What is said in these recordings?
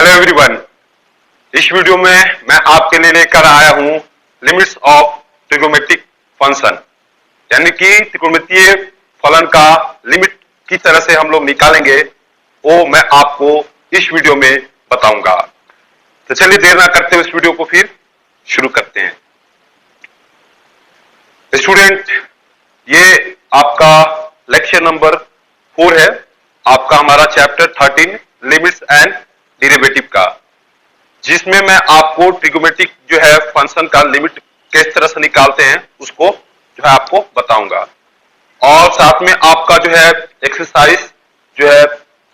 Hello everyone. इस video में मैं आपके लिए लेकर आया हूं लिमिट्स ऑफ ट्रिगोमेट्रिक फंक्शन, यानी कि त्रिकोणमितीय फलन का लिमिट किस तरह से हम लोग निकालेंगे वो मैं आपको इस वीडियो में बताऊंगा। तो चलिए देर ना करते हुए इस वीडियो को फिर शुरू करते हैं। स्टूडेंट, ये आपका लेक्चर नंबर 4 है, आपका हमारा चैप्टर 13 लिमिट्स एंड डेरिवेटिव का, जिसमें मैं आपको ट्रिगोमेट्रिक जो है फंक्शन का लिमिट किस तरह से निकालते हैं उसको जो है आपको बताऊंगा। और साथ में आपका जो है एक्सरसाइज जो है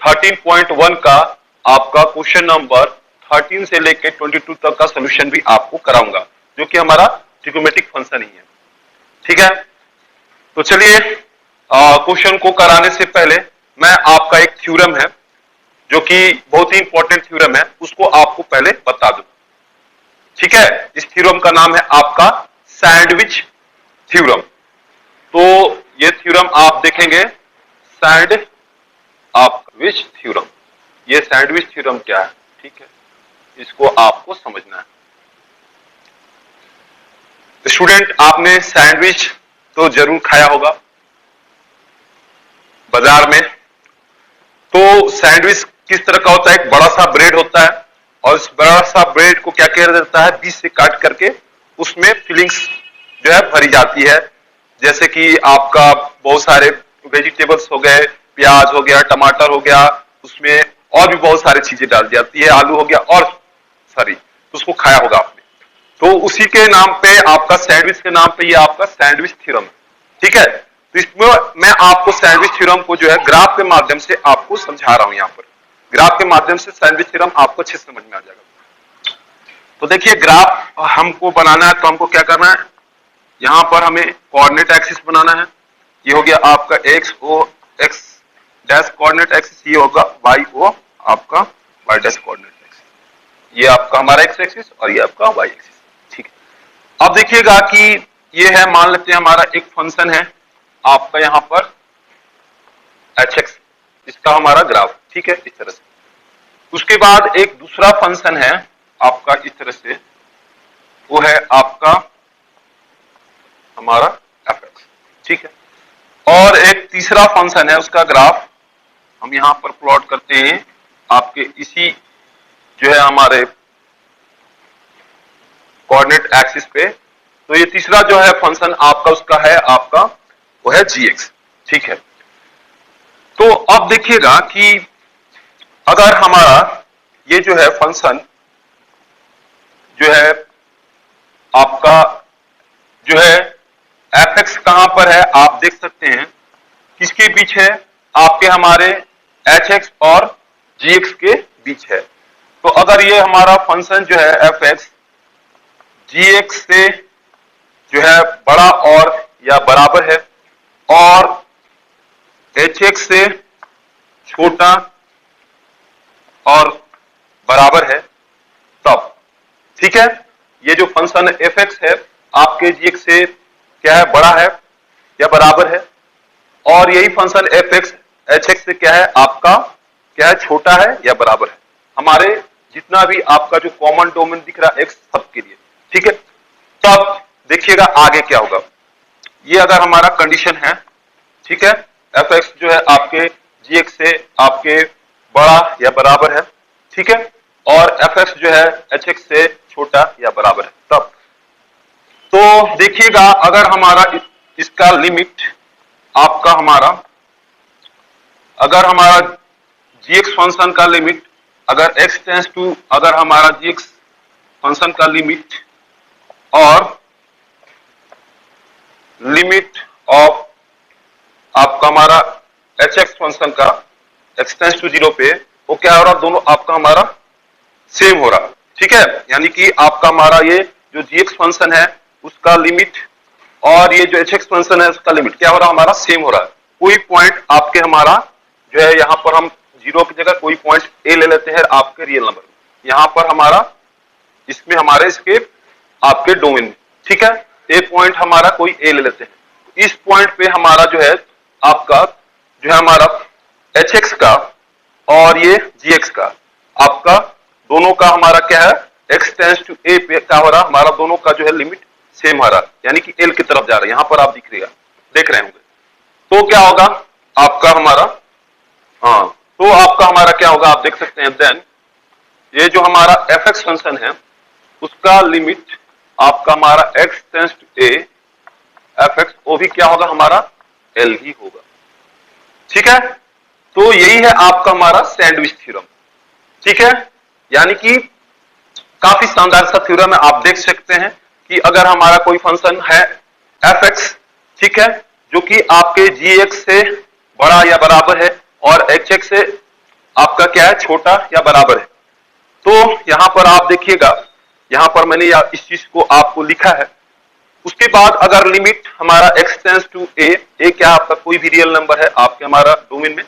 13.1 का आपका क्वेश्चन नंबर 13 से लेकर 22 तक का सोल्यूशन भी आपको कराऊंगा, जो कि हमारा ट्रिगोमेट्रिक फंक्शन ही है। ठीक है, तो चलिए क्वेश्चन को कराने से पहले मैं आपका एक थ्योरम है जो कि बहुत ही इंपॉर्टेंट थ्योरम है, उसको आपको पहले बता दूं। ठीक है, इस थ्योरम का नाम है आपका सैंडविच थ्योरम। तो ये थ्योरम आप देखेंगे सैंडविच थ्योरम। ये सैंडविच थ्योरम क्या है, ठीक है, इसको आपको समझना है। स्टूडेंट, आपने सैंडविच तो जरूर खाया होगा बाजार में। तो सैंडविच किस तरह का होता है? एक बड़ा सा ब्रेड होता है और इस बड़ा सा ब्रेड को क्या किया जाता है, बीच से काट करके उसमें फिलिंग्स जो है भरी जाती है। जैसे कि आपका बहुत सारे वेजिटेबल्स हो गए, प्याज हो गया, टमाटर हो गया, उसमें और भी बहुत सारी चीजें डाल जाती है, आलू हो गया और सारी, तो उसको खाया होगा आपने। तो उसी के नाम पे आपका सैंडविच के नाम पे ये आपका सैंडविच थ्योरम है। ठीक है, तो इसमें मैं आपको सैंडविच थ्योरम को जो है ग्राफ के माध्यम से आपको समझा रहा हूं। यहाँ पर ग्राफ के माध्यम से सैंडविच थ्योरम आपको अच्छे से समझ में आ जाएगा। तो देखिए, ग्राफ हमको बनाना है तो हमको क्या करना है, यहां पर हमें कोऑर्डिनेट एक्सिस बनाना है। ये हो गया आपका एक्स ओ एक्स डैश कोऑर्डिनेट एक्सिस, ये होगा वाई ओ आपका वाई डैश कोऑर्डिनेट एक्सिस, ये आपका हमारा एक्स एक्सिस और ये आपका वाई एक्सिस। ठीक है, अब देखिएगा कि ये है, मान लेते हैं हमारा एक फंक्शन है आपका यहाँ पर एच एक्स, इसका हमारा ग्राफ। ठीक है, इस तरह से। उसके बाद एक दूसरा फंक्शन है आपका इस तरह से, वो है आपका हमारा एफ एक्स। ठीक है, और एक तीसरा फंक्शन है, उसका ग्राफ हम यहां पर प्लॉट करते हैं आपके इसी जो है हमारे कोऑर्डिनेट एक्सिस पे। तो ये तीसरा जो है फंक्शन आपका, उसका है आपका वो है जी एक्स। ठीक है, तो अब देखिएगा कि अगर हमारा ये जो है फंक्शन जो है आपका जो है एफ एक्स कहां पर है, आप देख सकते हैं किसके बीच है, आपके हमारे एच एक्स और जी एक्स के बीच है। तो अगर ये हमारा फंक्शन जो है एफ एक्स जी एक्स से जो है बड़ा और या बराबर है और एच एक्स से छोटा और बराबर है तब, ठीक है, ये जो फंक्शन एफ एक्स है आपके जी एक्स से क्या है, बड़ा है या बराबर है, और यही function F x H x से क्या है, आपका क्या है, छोटा है या बराबर है, हमारे जितना भी आपका जो कॉमन डोमेन दिख रहा है एक्स सबके लिए। ठीक है, तब देखिएगा आगे क्या होगा। ये अगर हमारा कंडीशन है, ठीक है, एफ एक्स जो है आपके जी एक्स से आपके बड़ा या बराबर है, ठीक है, और एफ एक्स जो है एच एक्स से छोटा या बराबर है तब। तो देखिएगा अगर हमारा इसका लिमिट आपका हमारा, अगर हमारा जी एक्स फंक्शन का लिमिट अगर एक्स टेंस टू, अगर हमारा जी एक्स फंक्शन का लिमिट और लिमिट ऑफ आपका हमारा एच एक्स फंक्शन का एक्स टेंस टू 0 पे, वो क्या हो रहा, दोनों आपका हमारा सेम हो रहा। ठीक है, यानी कि आपका हमारा ये जो जी एक्स फंक्शन है उसका लिमिट और ये जो एच एक्स फंक्शन है उसका लिमिट क्या हो रहा, हमारा सेम हो रहा है। कोई पॉइंट आपके हमारा जो है यहाँ पर हम 0 की जगह कोई पॉइंट ए ले लेते हैं आपके रियल नंबर, यहाँ पर हमारा इसमें हमारे इसके आपके डोमेन में, ठीक है, ए पॉइंट हमारा कोई ए ले लेते हैं। इस पॉइंट पे हमारा जो है आपका जो है हमारा एच एक्स का और ये जी एक्स का आपका दोनों का हमारा क्या है, x टेंस टू a पे क्या हो रहा, हमारा दोनों का जो है लिमिट सेम हो रहा, यानी कि l की तरफ जा रहा है। यहां पर आप देख रहे होंगे। तो क्या होगा आपका हमारा, हाँ, तो आपका हमारा क्या होगा, आप देख सकते हैं, देन ये जो हमारा fx फंक्शन है उसका लिमिट आपका हमारा x tends to a fx, वो भी क्या होगा हमारा l ही होगा। ठीक है, तो यही है आपका हमारा सैंडविच थ्योरम। ठीक है, यानी कि काफी शानदार सा थ्योरम है। आप देख सकते हैं कि अगर हमारा कोई फंक्शन है fx, ठीक है, जो कि आपके gx से बड़ा या बराबर है और hx से आपका क्या है, छोटा या बराबर है, तो यहां पर आप देखिएगा, यहां पर मैंने इस चीज को आपको लिखा है। उसके बाद अगर लिमिट हमारा x टेंस टू a, क्या आपका कोई भी रियल नंबर है आपके हमारा डोमेन में,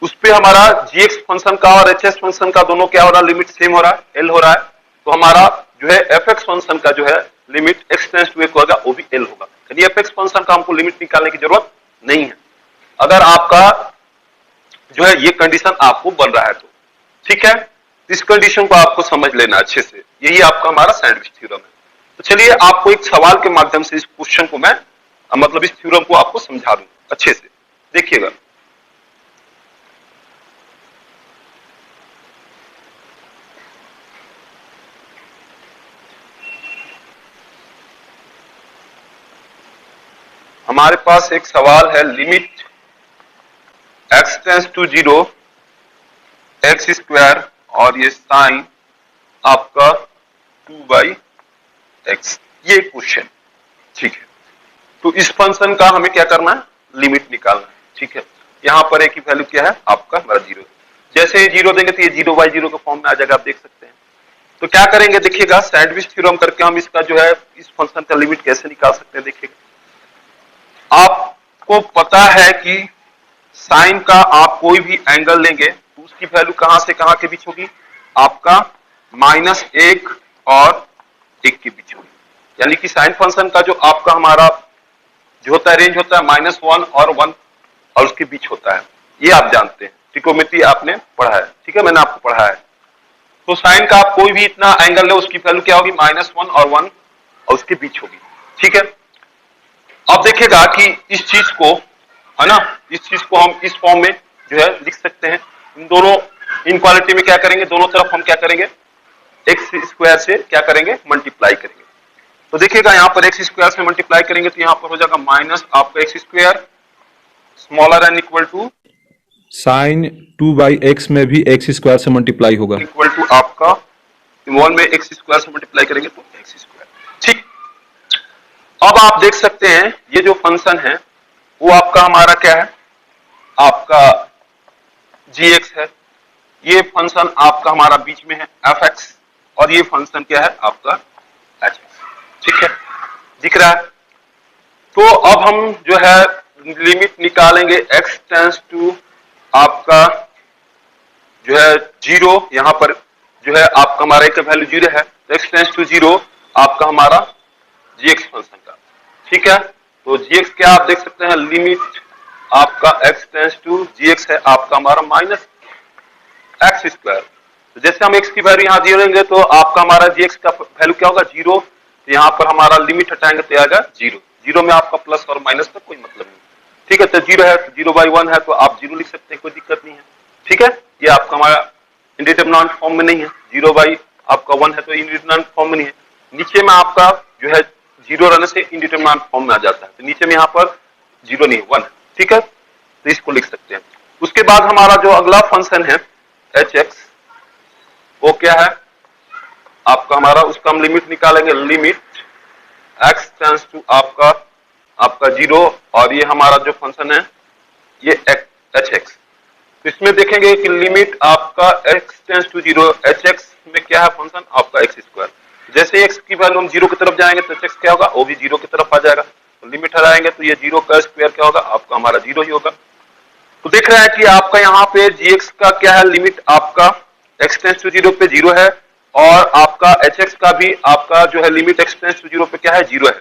उस पे हमारा gx फंक्शन का और hs फंक्शन का दोनों क्या हो रहा है, लिमिट सेम हो रहा है, l हो रहा है, तो हमारा जो है fx फंक्शन का जो है limit x tends to a होगा, वो भी l होगा। यानी fx फंक्शन का हमको लिमिट निकालने की जरूरत नहीं है अगर आपका जो है ये कंडीशन आपको बन रहा है तो। ठीक है, इस कंडीशन को आपको समझ लेना अच्छे से, यही आपका हमारा सैंडविच थ्योरम है। तो चलिए आपको एक सवाल के माध्यम से इस क्वेश्चन को मैं मतलब इस थ्योरम को आपको समझा दूं अच्छे से, देखिएगा। हमारे पास एक सवाल है, limit x tends to 0 x square और ये साइन आपका 2/x, ये क्वेश्चन। ठीक है, तो इस फंक्शन का हमें क्या करना है, लिमिट निकालना है। ठीक है, यहां पर एक ही वैल्यू क्या है आपका हमारा 0, जैसे ही 0 देंगे तो ये 0/0 के फॉर्म में आ जाएगा, आप देख सकते हैं। तो क्या करेंगे, देखिएगा, सैंडविच थ्योरम करके हम इसका जो है इस फंक्शन का लिमिट कैसे निकाल सकते हैं। देखिएगा, आपको पता है कि साइन का आप कोई भी एंगल लेंगे तो उसकी वैल्यू कहां से कहां के बीच होगी, आपका -1 और 1 के बीच होगी। यानी कि साइन फंक्शन का जो आपका हमारा जो होता है रेंज होता है -1 और 1 और उसके बीच होता है, ये आप जानते हैं, ट्रिकोमेट्री आपने पढ़ा है। ठीक है, मैंने आपको पढ़ा है। तो साइन का आप कोई भी इतना एंगल ले उसकी वैल्यू क्या होगी, -1 और 1 और उसके बीच होगी। ठीक है, अब देखिएगा कि इस चीज को, है ना, इस चीज को हम इस फॉर्म में जो है लिख सकते हैं। इन दोनों इनक्वालिटी में क्या करेंगे, दोनों तरफ हम क्या करेंगे, एक्स स्क्वायर से क्या करेंगे, मल्टीप्लाई करेंगे। तो देखिएगा यहाँ पर एक्स स्क्वायर से मल्टीप्लाई करेंगे तो यहाँ पर हो जाएगा माइनस आपका x square smaller and equal to sine 2/x में भी एक्स स्क्वायर से मल्टीप्लाई होगा, इक्वल टू आपका स्मॉल में एक्स स्क्वायर से मल्टीप्लाई करेंगे तो एक्स स्क्वायर। ठीक, अब आप देख सकते हैं ये जो फंक्शन है वो आपका हमारा क्या है, आपका gx है। ये फंक्शन आपका हमारा बीच में है fx और ये फंक्शन क्या है आपका hx। ठीक है, दिख रहा है। तो अब हम जो है लिमिट निकालेंगे x टेंस टू आपका जो है 0, यहां पर जो है आपका हमारा एक वैल्यू 0 है, तो x टेंस टू 0 आपका हमारा gx फंक्शन का। ठीक है, तो gx क्या आप देख सकते हैं, लिमिट आपका x टेंस टू gx है आपका हमारा -x स्क्वायर। तो जैसे हम x की वैल्यू यहाँ 0 लेंगे तो आपका हमारा gx का वैल्यू क्या होगा, 0। तो यहाँ पर हमारा लिमिट हटाएंगे तो आएगा 0। 0 में आपका प्लस और माइनस का कोई मतलब नहीं। ठीक है, तो 0 है तो 0/1 है तो आप 0 लिख सकते हैं, कोई दिक्कत नहीं है। ठीक है, ये आपका हमारा इंडिटरमिनेंट फॉर्म में नहीं है, 0/1 है तो इंडिटरमिनेंट फॉर्म में नहीं है। नीचे में आपका जो है 0 रहने से इंडिटरमिनेंट फॉर्म में आ जाता है, तो नीचे में यहाँ पर 0 नहीं 1 है। ठीक है, तो इसको लिख सकते हैं। उसके बाद हमारा जो अगला फंक्शन है hx, वो क्या है आपका हमारा, उसका हम लिमिट निकालेंगे, लिमिट x टेंस टू आपका 0 और ये हमारा जो फंक्शन है ये hx। तो इसमें देखेंगे कि लिमिट आपका x टेंस टू 0 hx में क्या है फंक्शन आपका x स्क्वायर। जैसे x की वैल्यू हम 0 की तरफ जाएंगे तो hx क्या होगा, वो भी 0 की तरफ आ जाएगा। तो लिमिट हटाएंगे तो ये 0 का स्क्वायर क्या होगा आपका हमारा 0 ही होगा। तो देख रहे हैं कि आपका यहाँ पे gx का क्या है, लिमिट आपका x टेंस टू 0 पे 0 है और आपका hx का भी आपका जो है लिमिट x टेंस टू 0 पे क्या है 0 है।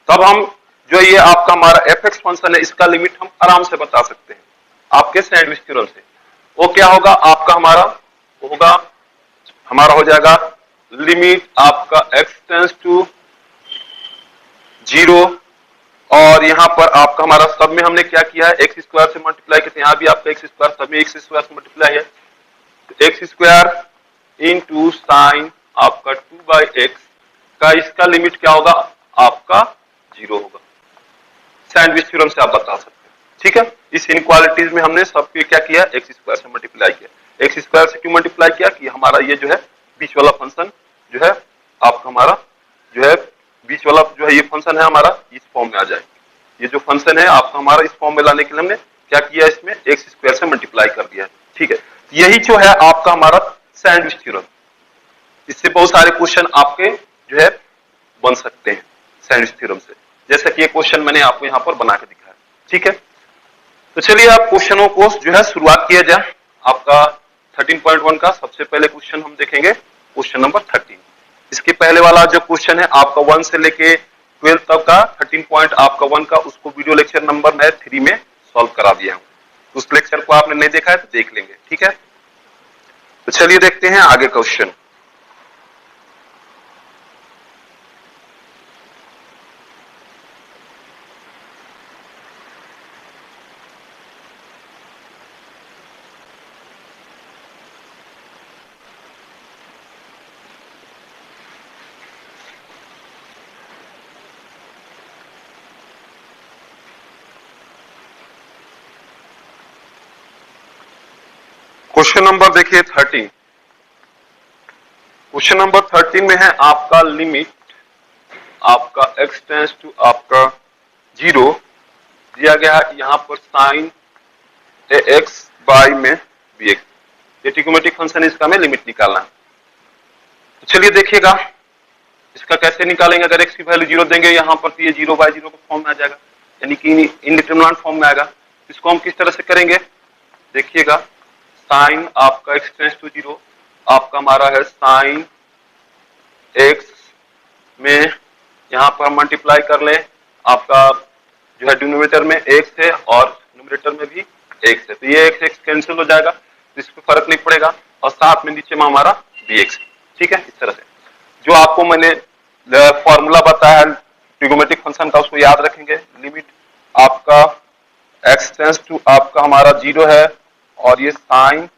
तब हम जो ये आपका हमारा fx फंक्शन है इसका लिमिट हम आराम से बता सकते हैं आपके सैंडविच थ्योरम से। वो क्या होगा आपका हमारा, वो होगा हमारा हो जाएगा लिमिट आपका x टेंस टू 0, और यहाँ पर आपका हमारा सब में हमने क्या किया है, एक्स स्क्वायर से मल्टीप्लाई किया, यहाँ भी आपका एक्स स्क्वायर, सब में एक्स स्क्वायर से मल्टीप्लाई है, तो एक्स स्क्वायर इंटू साइन आपका 2/x का इसका लिमिट क्या होगा, आपका 0 होगा। सैंडविच थ्योरम से आप बता सकते हैं। ठीक है, इस इनक्वालिटीज में हमने सबके क्या किया, एक्स स्क्वायर से मल्टीप्लाई किया। एक्स स्क्वायर से क्यों मल्टीप्लाई किया कि हमारा ये जो है बीच वाला फंक्शन जो है आपका हमारा जो है बीच वाला जो है ये फंक्शन है हमारा इस फॉर्म में आ जाए। ये जो फंक्शन है आपका हमारा इस फॉर्म में लाने के लिए हमने क्या किया, इसमें एक्स स्क्वायर से मल्टीप्लाई कर दिया है। ठीक है, यही जो है आपका हमारा सैंडविच थ्योरम। इससे बहुत सारे क्वेश्चन आपके जो है बन सकते हैं सैंडविच थ्योरम से, जैसा कि ये क्वेश्चन मैंने आपको यहाँ पर बना के दिखाया। ठीक है, तो चलिए आप क्वेश्चनों को जो है शुरुआत किया जाए। आपका 13.1 का सबसे पहले क्वेश्चन हम देखेंगे, क्वेश्चन नंबर 13। इसके पहले वाला जो क्वेश्चन है आपका 1 से लेके 12 तक का 13.1 का, उसको वीडियो लेक्चर नंबर मैं 3 में सॉल्व करा दिया हूं। उस लेक्चर को आपने नहीं देखा है तो देख लेंगे। ठीक है, तो चलिए देखते हैं आगे क्वेश्चन। क्वेश्चन नंबर देखिए 13। क्वेश्चन नंबर 13 में है आपका लिमिट आपका x टेंस टू आपका 0 दिया गया है, यहाँ पर साइन ax बाई में bx, ये ट्रिग्नोमेट्रिक फंक्शन है, इसका हमें लिमिट निकालना है। तो चलिए देखिएगा इसका कैसे निकालेंगे। अगर x की वैल्यू 0 देंगे यहाँ पर तो ये 0/0 के फॉर्म में आ जाएगा, यानी कि इनडिटरमिनेंट फॉर्म में आएगा। इसको हम किस तरह से करेंगे, देखिएगा साइन आपका x टेंस टू 0 आपका हमारा है साइन x में यहाँ पर हम मल्टीप्लाई कर लें, आपका जो है डिनोमिनेटर में x है और न्यूमरेटर में भी x है, तो ये x कैंसिल हो जाएगा, तो इस पर फर्क नहीं पड़ेगा, और साथ में नीचे में हमारा bx। ठीक है, इस तरह से जो आपको मैंने फॉर्मूला बताया है ट्रिग्नोमेट्रिक फंक्शन का, उसको याद रखेंगे। लिमिट आपका x टेंस टू आपका हमारा 0 है, और ये साइन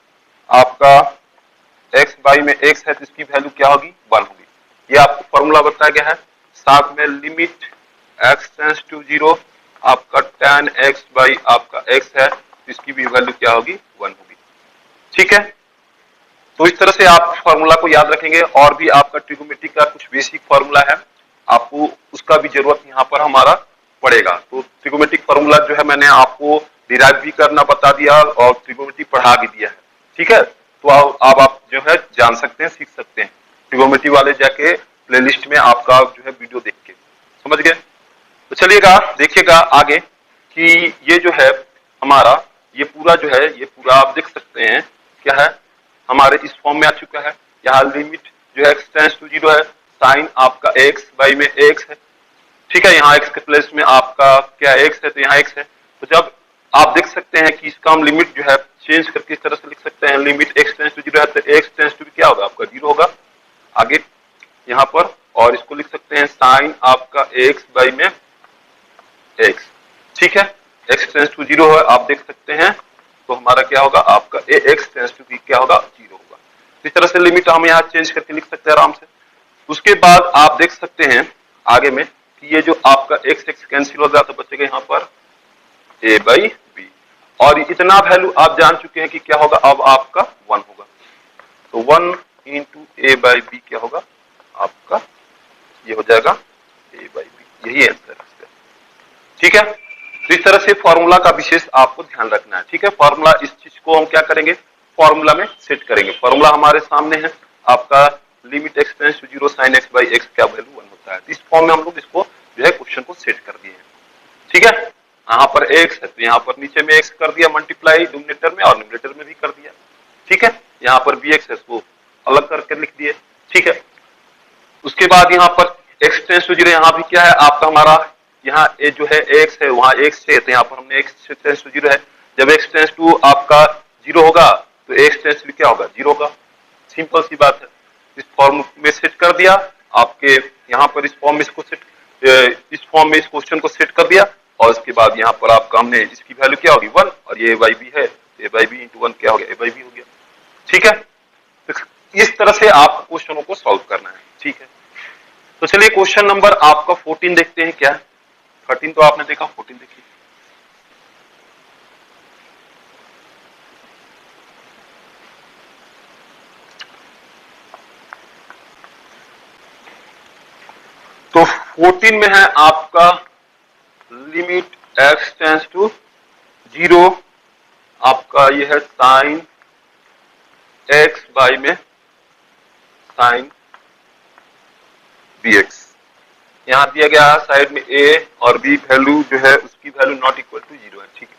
आपका x बाई में x है, तो इसकी वैल्यू क्या होगी, 1 होगी। ये आपको फॉर्मूला बताया गया है। साथ में लिमिट x टेंस टू 0 आपका tan x बाई आपका x है, तो इसकी भी वैल्यू क्या होगी, 1 होगी। ठीक है, तो इस तरह से आप फॉर्मूला को याद रखेंगे। और भी आपका ट्रिग्नोमेट्रिक का कुछ बेसिक फॉर्मूला है, आपको उसका भी जरूरत यहाँ पर हमारा पड़ेगा। तो ट्रिग्नोमेट्रिक फॉर्मूला जो है मैंने आपको डिराइव भी करना बता दिया और ट्रिग्नोमेट्री पढ़ा भी दिया है। ठीक है, तो अब आप जो है जान सकते हैं, सीख सकते हैं। ट्रिग्नोमेट्री वाले जाके प्लेलिस्ट में आपका जो है वीडियो देख के समझ गए। तो चलिएगा देखिएगा आगे कि ये जो है हमारा ये पूरा जो है ये पूरा आप देख सकते हैं क्या है, हमारे इस फॉर्म में आ चुका है। यहाँ लिमिट जो है x टेंस टू 0 है, साइन आपका x बाई में x है। ठीक है, यहाँ x के प्लेस में आपका क्या x है, तो यहाँ x है। तो जब आप देख सकते हैं कि इसका हम लिमिट जो है चेंज करके इस तरह से लिख सकते हैं, लिमिट x टेंस टू 0 है तो x टेंस टू क्या होगा, आपका 0 होगा आगे यहाँ पर, और इसको लिख सकते हैं साइन आपका x बाई में x। ठीक है, x टेंस टू 0 है, आप देख सकते हैं, तो हमारा क्या होगा, आपका x टेंस टू क्या होगा, 0 होगा। इस तरह से लिमिट हम यहाँ चेंज करके लिख सकते हैं आराम से। उसके बाद आप देख सकते हैं आगे में कि ये जो आपका x कैंसिल हो गया, तो बचेगा यहाँ पर a बाई b, और इतना वैल्यू आप जान चुके हैं कि क्या होगा, अब आपका 1 होगा। तो 1 इंटू a बाई b क्या होगा, आपका ये हो जाएगा a बाई b, यही आंसर है। ठीक है, तो इस तरह से फॉर्मूला का विशेष आपको ध्यान रखना है। ठीक है, फॉर्मूला इस चीज को हम क्या करेंगे, फॉर्मूला में सेट करेंगे। फॉर्मूला हमारे सामने है, आपका limit x tends to 0 sine x by x क्या वैल्यू 1 होता है। इस फॉर्म में हम लोग इसको जो है क्वेश्चन को सेट कर दिए हैं। ठीक है, यहाँ पर x है तो यहाँ पर नीचे में x कर दिया मल्टीप्लाई डिनोमिनेटर में और न्यूमरेटर में भी कर दिया। ठीक है, यहाँ पर bx है इसको अलग करके लिख दिए। ठीक है, उसके बाद यहाँ पर x टेंस टू 0, यहाँ भी क्या है आपका हमारा यहाँ ए जो है x है, वहां x है, तो यहाँ पर हमने x टेंस टू 0 है। जब x टेंस टू आपका 0 होगा तो x टेंस टू क्या होगा, 0 होगा। सिंपल सी बात है। इस फॉर्म में सेट कर दिया, आपके यहाँ पर इस फॉर्म में इसको सेट, इस फॉर्म में इस क्वेश्चन को सेट कर दिया, और उसके बाद यहाँ पर आपका हमने इसकी वैल्यू क्या होगी 1, और ये a/b है, a/b इंटू 1 क्या हो गया, a/b हो गया। ठीक है, तो इस तरह से आप क्वेश्चनों को सॉल्व करना है। ठीक है, तो चलिए क्वेश्चन नंबर आपका 14 देखते हैं क्या है। 13 तो आपने देखा, 14 देखिए। तो 14 में है आपका लिमिट x टेंस टू 0, आपका ये है साइन x बाई में साइन bx। यहां दिया गया है साइड में a और b वैल्यू जो है उसकी वैल्यू नॉट इक्वल टू 0 है। ठीक है,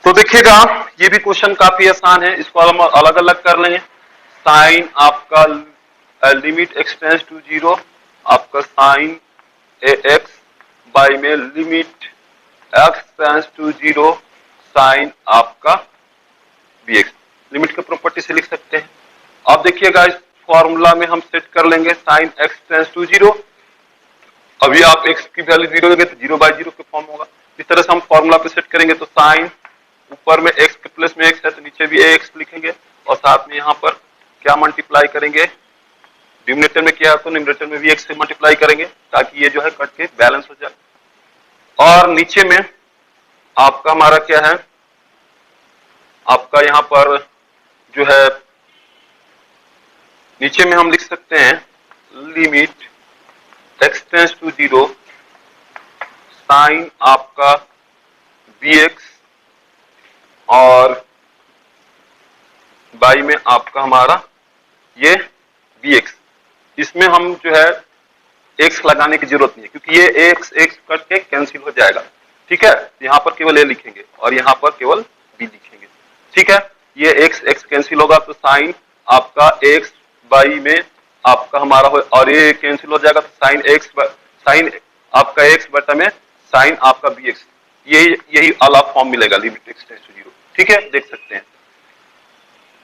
तो देखिएगा ये भी क्वेश्चन काफी आसान है, इसको हम अलग अलग कर लेंगे। साइन आपका लिमिट x टेंस टू 0, आपका साइन ax बाई में limit x tends to 0 sine आपका bx। लिमिट के प्रॉपर्टी से लिख सकते हैं। अब देखिएगा इस फॉर्मूला में हम सेट कर लेंगे साइन x टेंस टू 0। अभी आप x की वैल्यू 0 दोगे तो 0/0 के फॉर्म होगा। इस तरह से हम फॉर्मूला पे सेट करेंगे, तो साइन ऊपर में x के प्लस में x है तो नीचे भी ax लिखेंगे, और साथ में यहाँ पर क्या मल्टीप्लाई करेंगे, डिनोमिनेटर में किया तो न्यूमरेटर में भी x से मल्टीप्लाई करेंगे, ताकि ये जो है कट के बैलेंस हो जाए। और नीचे में आपका हमारा क्या है, आपका यहाँ पर जो है नीचे में हम लिख सकते हैं limit x tends to 0 sine आपका bx और बाई में आपका हमारा ये bx। इसमें हम जो है x लगाने की जरूरत नहीं है, क्योंकि ये x कट के कैंसिल हो जाएगा। ठीक है, यहाँ पर केवल a लिखेंगे और यहाँ पर केवल b लिखेंगे। ठीक है, ये x कैंसिल होगा तो साइन आपका x बाई में आपका हमारा हो, और ये कैंसिल हो जाएगा तो साइन आपका x बटा में साइन आपका bx, यही वाला फॉर्म मिलेगा लिमिट x टेंस टू 0। ठीक है, देख सकते हैं।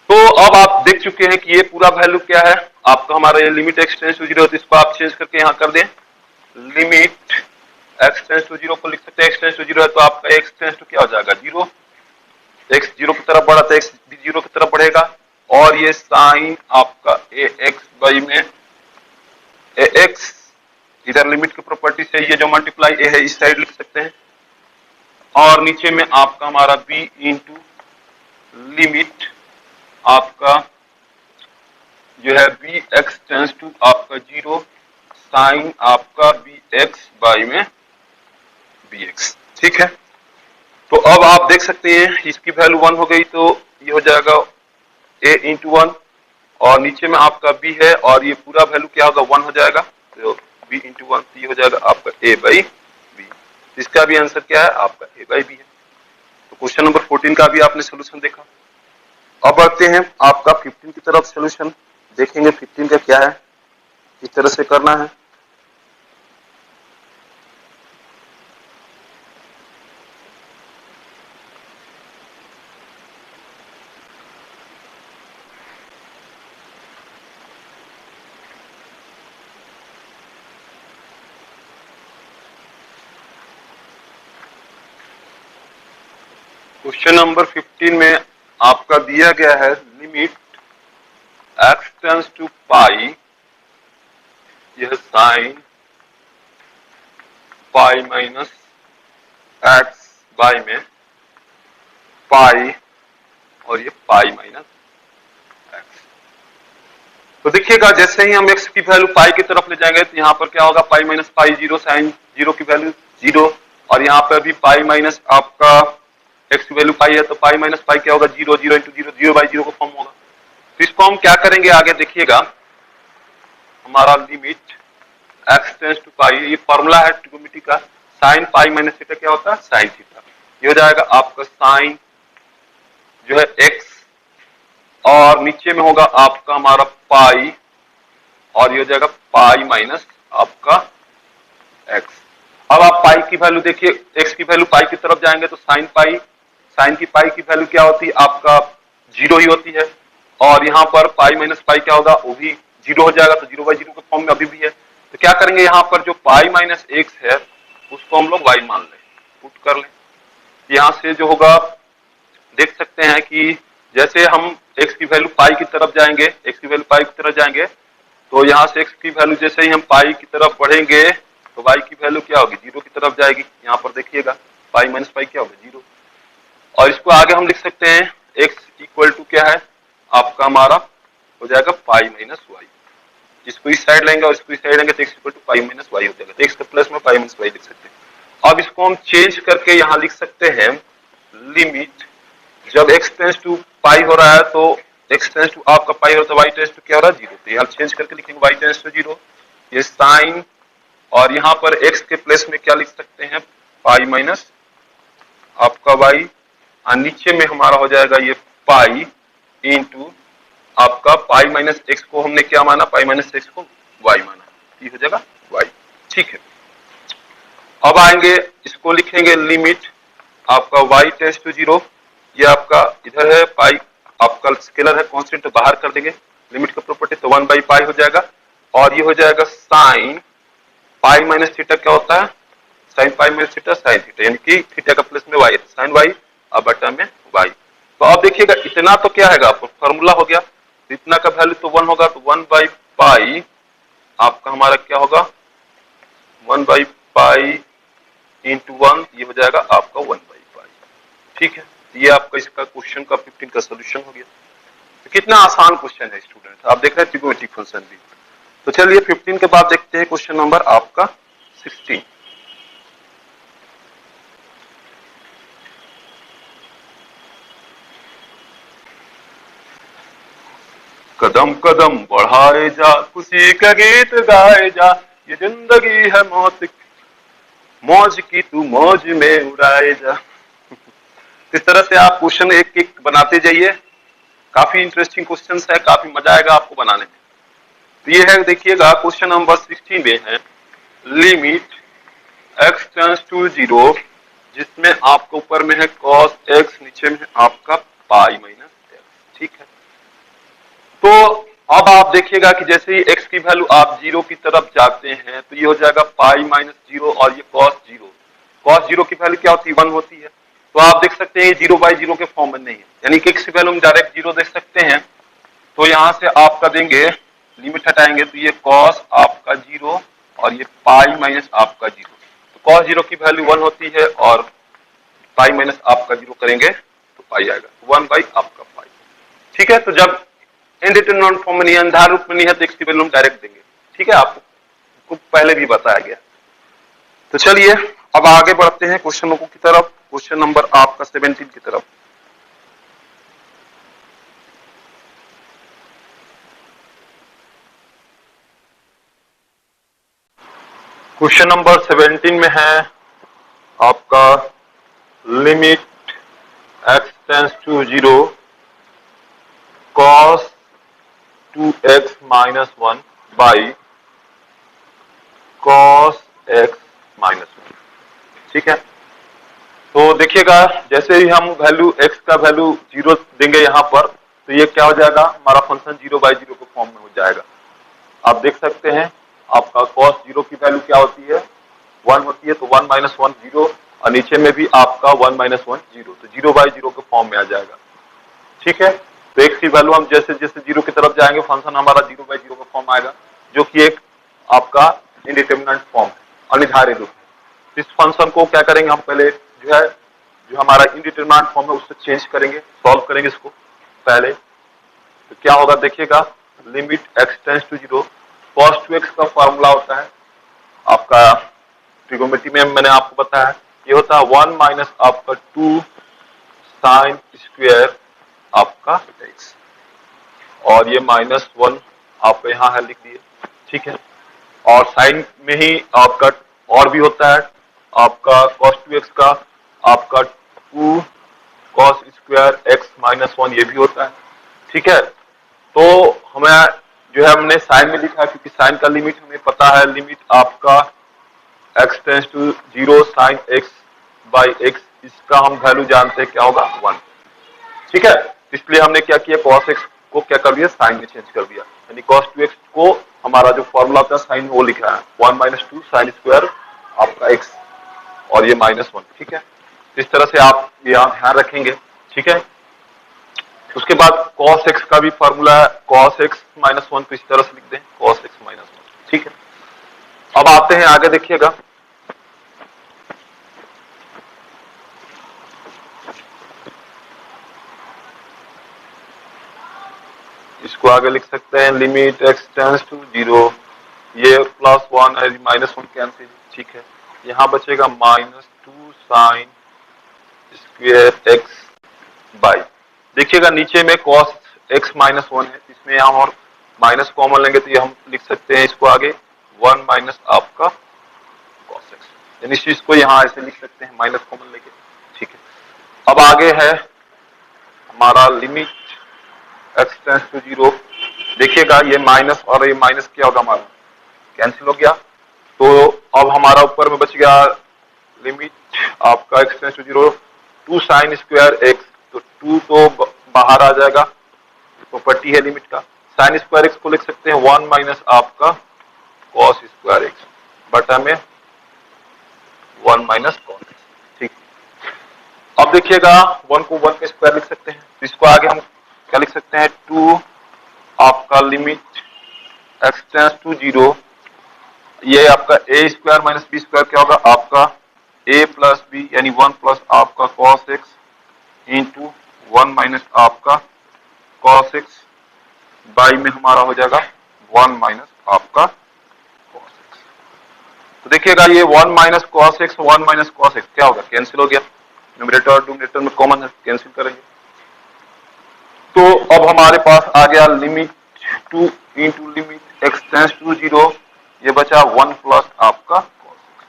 तो अब आप देख चुके हैं कि ये पूरा वैल्यू क्या है आपका हमारा, ये लिमिट x टेंस टू 0, तो इसको आप चेंज करके यहाँ कर दें, लिमिट x टेंस टू 0 को लिख सकते हैं, x टेंस टू 0 है तो आपका x टेंस टू क्या हो जाएगा 0, x 0 की तरफ बढ़ा तो x भी 0 की तरफ बढ़ेगा, और ये साइन आपका ax बाई में ax, इधर लिमिट की प्रॉपर्टी से ये जो मल्टीप्लाई a है इस साइड लिख सकते हैं, और नीचे में आपका हमारा b इंटू लिमिट आपका जो है bx टेंस टू आपका 0 साइन आपका bx बाई में bx। ठीक है, तो अब आप देख सकते हैं इसकी वैल्यू 1 हो गई, तो ये हो जाएगा a इंटू 1, और नीचे में आपका b है और ये पूरा वैल्यू क्या होगा 1 हो जाएगा, तो b इंटू 1, ये हो जाएगा आपका a बाई b। इसका भी आंसर क्या है आपका a बाई b है। तो क्वेश्चन नंबर 14 का भी आपने सोल्यूशन देखा। अब बढ़ते हैं आपका 15 की तरफ, सोल्यूशन देखेंगे 15 का क्या है, इस तरह से करना है। क्वेश्चन नंबर 15 में आपका दिया गया है लिमिट x टेंस टू पाई, यह sine pi minus x by में पाई, और ये पाई माइनस x। तो देखिएगा जैसे ही हम x की वैल्यू पाई की तरफ ले जाएंगे तो यहाँ पर क्या होगा, पाई माइनस पाई 0, साइन 0 की वैल्यू 0, और यहाँ पर भी पाई माइनस आपका x की वैल्यू पाई है तो पाई माइनस पाई क्या होगा 0, 0 इंटू 0, 0/0 का फॉर्म होगा। तो इसको हम क्या करेंगे आगे देखिएगा, हमारा लिमिट x टेंस टू पाई, ये फॉर्मूला है ट्रिग्नोमेट्री का, साइन पाई माइनस थीटा क्या होता है साइन थीटा, ये हो जाएगा आपका साइन जो है x, और नीचे में होगा आपका हमारा पाई, और ये हो जाएगा पाई माइनस आपका x। अब आप पाई की वैल्यू देखिए, x की वैल्यू पाई की तरफ जाएंगे तो साइन पाई, साइन की पाई की वैल्यू क्या होती है आपका 0 ही होती है, और यहाँ पर पाई माइनस पाई क्या होगा, वो भी 0 हो जाएगा, तो 0/0 के फॉर्म में अभी भी है। तो क्या करेंगे, यहाँ पर जो पाई माइनस एक्स है उसको हम लोग y मान लें, पुट कर लें। यहाँ से जो होगा देख सकते हैं कि जैसे हम x की वैल्यू पाई की तरफ जाएंगे, x की वैल्यू पाई की तरफ जाएंगे, तो यहाँ से x की वैल्यू जैसे ही हम पाई की तरफ बढ़ेंगे तो y की वैल्यू क्या होगी, 0 की तरफ जाएगी। यहाँ पर देखिएगा पाई माइनस पाई क्या होगा, 0। और इसको आगे हम लिख सकते हैं x इक्वल टू क्या है आपका, हमारा हो जाएगा पाई माइनस वाई। इसको इस साइड लेंगे और इसको इस साइड लेंगे तो x equal to pi minus y हो जाएगा। तो x के प्लस में पाई माइनस वाई लिख सकते हैं। अब इसको हम चेंज करके यहाँ लिख सकते हैं लिमिट, जब x टेंस टू पाई हो रहा है तो x टेंस टू आपका पाई हो, तो y टेंस टू क्या हो रहा है, 0। तो यहाँ चेंज करके लिखेंगे y टेंस टू 0, ये साइन, और यहाँ पर x के प्लेस में क्या लिख सकते हैं, पाई माइनस आपका y, और नीचे में हमारा हो जाएगा ये पाई इंटू आपका पाई माइनस एक्स को हमने क्या माना, पाई माइनस एक्स को y माना, ये हो जाएगा y। ठीक है, अब आएंगे इसको लिखेंगे लिमिट आपका y टेंस टू 0, ये आपका इधर है पाई, आपका स्केलर है कांस्टेंट, तो बाहर कर देंगे लिमिट का प्रॉपर्टी, तो 1/पाई हो जाएगा। और ये हो जाएगा साइन पाई माइनस थीटा, क्या होता है sine pi minus theta, sine theta, यानी कि थीटा का प्लस में y, साइन y और बटा में y। तो अब देखिएगा इतना तो क्या है आपको फॉर्मूला हो गया, इतना का वैल्यू तो 1 होगा, तो 1/पाई आपका हमारा क्या होगा, 1/पाई इंटू 1, ये हो जाएगा आपका 1/पाई। ठीक है, ये आपका इसका क्वेश्चन का 15 का सोल्यूशन हो गया। तो कितना आसान क्वेश्चन है स्टूडेंट, आप देख रहे हैं ट्रिगोनोमेट्रिक फंक्शन भी। तो चलिए 15 के बाद देखते हैं क्वेश्चन नंबर आपका 16। कदम कदम बढ़ाए जा, खुशी का गीत गाए जा, ये जिंदगी है मौत की, मौज की तू मौज में उड़ाए जा। इस तरह से आप क्वेश्चन एक एक बनाते जाइए, काफी इंटरेस्टिंग क्वेश्चन है, काफी मजा आएगा आपको बनाने में। तो ये है देखिएगा क्वेश्चन नंबर 16 में है लिमिट x टेंस टू 0, जिसमें आपके ऊपर में है cos x, नीचे में है आपका पाई माइनस x। ठीक है, तो अब आप देखिएगा कि जैसे ही x की वैल्यू आप 0 की तरफ जाते हैं तो ये हो जाएगा पाई माइनस 0, और ये cos 0, cos 0 की वैल्यू क्या होती है, 1 होती है। तो आप देख सकते हैं 0/0 के फॉर्म में नहीं है, यानी कि x की वैल्यू हम डायरेक्ट 0 देख सकते हैं। तो यहाँ से आपका देंगे लिमिट हटाएंगे तो ये cos आपका 0 और ये पाई माइनस आपका 0। तो cos 0 की वैल्यू 1 होती है और पाई माइनस आपका 0 करेंगे तो पाई आएगा, 1 आपका पाई। ठीक है, तो जब इनडिटरमिनेट फॉर्म में नहीं है, अंधार रूप में नहीं है, तो x की वैल्यू हम डायरेक्ट देंगे। ठीक है, आपको पहले भी बताया गया। तो चलिए अब आगे बढ़ते हैं क्वेश्चनों की तरफ, क्वेश्चन नंबर आपका 17 की तरफ। क्वेश्चन नंबर 17 में है आपका limit x tends to 0 cos 2x minus 1 by cos x minus 1। ठीक है, तो देखिएगा जैसे ही हम वैल्यू x का वैल्यू 0 देंगे यहाँ पर, तो ये क्या हो जाएगा, हमारा फंक्शन 0/0 के फॉर्म में हो जाएगा। आप देख सकते हैं आपका cos 0 की वैल्यू क्या होती है, 1 होती है, तो 1 - 1 0, और नीचे में भी आपका 1 - 1 0, तो 0/0 के फॉर्म में आ जाएगा। ठीक है, तो x की वैल्यू हम जैसे जैसे 0 की तरफ जाएंगे फंक्शन हमारा 0/0 का फॉर्म आएगा, जो कि एक आपका इंडिटरमिनेट फॉर्म है, अनिर्धारित रूप है। इस फंक्शन को क्या करेंगे, हम पहले जो हमारा इंडिटरमिनेट फॉर्म है उससे चेंज करेंगे, सॉल्व करेंगे इसको पहले। तो क्या होगा देखिएगा, limit x tends to 0 cos 2x का फॉर्मूला होता है आपका ट्रिगोनोमेट्री में, मैंने आपको बताया ये होता है 1 माइनस आपका 2 साइन स्क्वायर आपका x, और ये -1 आप यहाँ है लिख दिए। ठीक है, और साइन में ही आपका और भी होता है आपका cos 2x का आपका 2 cos स्क्वायर x -1, ये भी होता है। ठीक है, तो हमें जो है हमने साइन में लिखा क्योंकि साइन का लिमिट हमें पता है, लिमिट आपका x tends to 0 sign x/x, इसका हम वैल्यू जानते हैं क्या होगा, 1। ठीक है, इसलिए हमने क्या किया cos x को क्या कर दिया, साइन में चेंज कर दिया, यानी cos 2x को हमारा जो फॉर्मूला था साइन वो लिखा है 1 माइनस 2 साइन स्क्वायर आपका x और ये -1, ठीक है। इस तरह से आप यहाँ ध्यान रखेंगे, ठीक है। उसके बाद cos x का भी फॉर्मूला है cos x -1, तो इस तरह से लिख दें cos x -1, ठीक है। अब आते हैं आगे, देखिएगा इसको आगे लिख सकते हैं लिमिट x टेंड्स टू 0, ये +1 है, -1 कैंसिल, ठीक है। यहाँ बचेगा -2 साइन स्क्वायर x बाई, देखिएगा नीचे में cos x -1 है, इसमें हम और माइनस कॉमन लेंगे तो ये हम लिख सकते हैं इसको आगे 1 माइनस आपका cos x, यानी इस चीज को यहाँ ऐसे लिख सकते हैं माइनस कॉमन लेके, ठीक है। अब आगे है हमारा लिमिट x टेंड्स टू 0, देखिएगा ये माइनस और ये माइनस क्या होगा, हमारा कैंसिल हो गया, तो अब हमारा ऊपर में बच गया लिमिट आपका x tends to 0 2 sine square x, तो 2 तो बाहर आ जाएगा, प्रॉपर्टी है लिमिट का, साइन स्क्वायर x को लिख सकते हैं 1 माइनस आपका cos स्क्वायर x बटा में 1 माइनस cos x, ठीक। अब देखिएगा 1 को 1 के स्क्वायर लिख सकते हैं, तो इसको आगे हम क्या लिख सकते हैं 2 आपका लिमिट x टेंड्स टू 0, ये आपका a square minus b square क्या होगा आपका a प्लस b, यानी 1 प्लस आपका cos x इंटू 1 माइनस आपका cos x बाई में हमारा हो जाएगा 1 माइनस आपका cos x। तो देखिएगा ये 1 minus cos x 1 minus cos x क्या होगा, कैंसिल हो गया, न्यूमरेटर और डिनोमिनेटर में कॉमन है, कैंसिल करेंगे, तो अब हमारे पास आ गया limit 2 into limit x tends to 0, ये बचा 1 प्लस आपका cos x।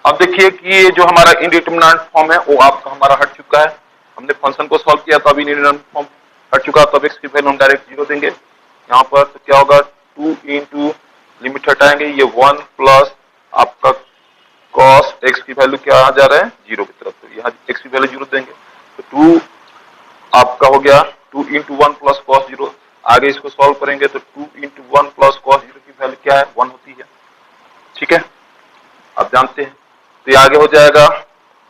अब देखिए कि ये जो हमारा इंडिटरमिनेंट फॉर्म है वो आपका हमारा हट चुका है, हमने फंक्शन को सॉल्व किया तो अभी इंडिटरमिनेंट फॉर्म हट चुका, तो अब x की वैल्यू हम डायरेक्ट 0 देंगे यहाँ पर, तो क्या होगा 2 इंटू लिमिट हटाएंगे ये 1 प्लस आपका cos x की वैल्यू क्या आ जा रहा है 0 की तरफ, तो यहाँ x की वैल्यू 0 देंगे, तो 2 आपका हो गया 2 इंटू 1 प्लस cos 0, आगे इसको सॉल्व करेंगे तो 2 इंटू 1 प्लस cos 0 की वैल्यू क्या है 1 होती है, ठीक है, आप जानते हैं, तो ये आगे हो जाएगा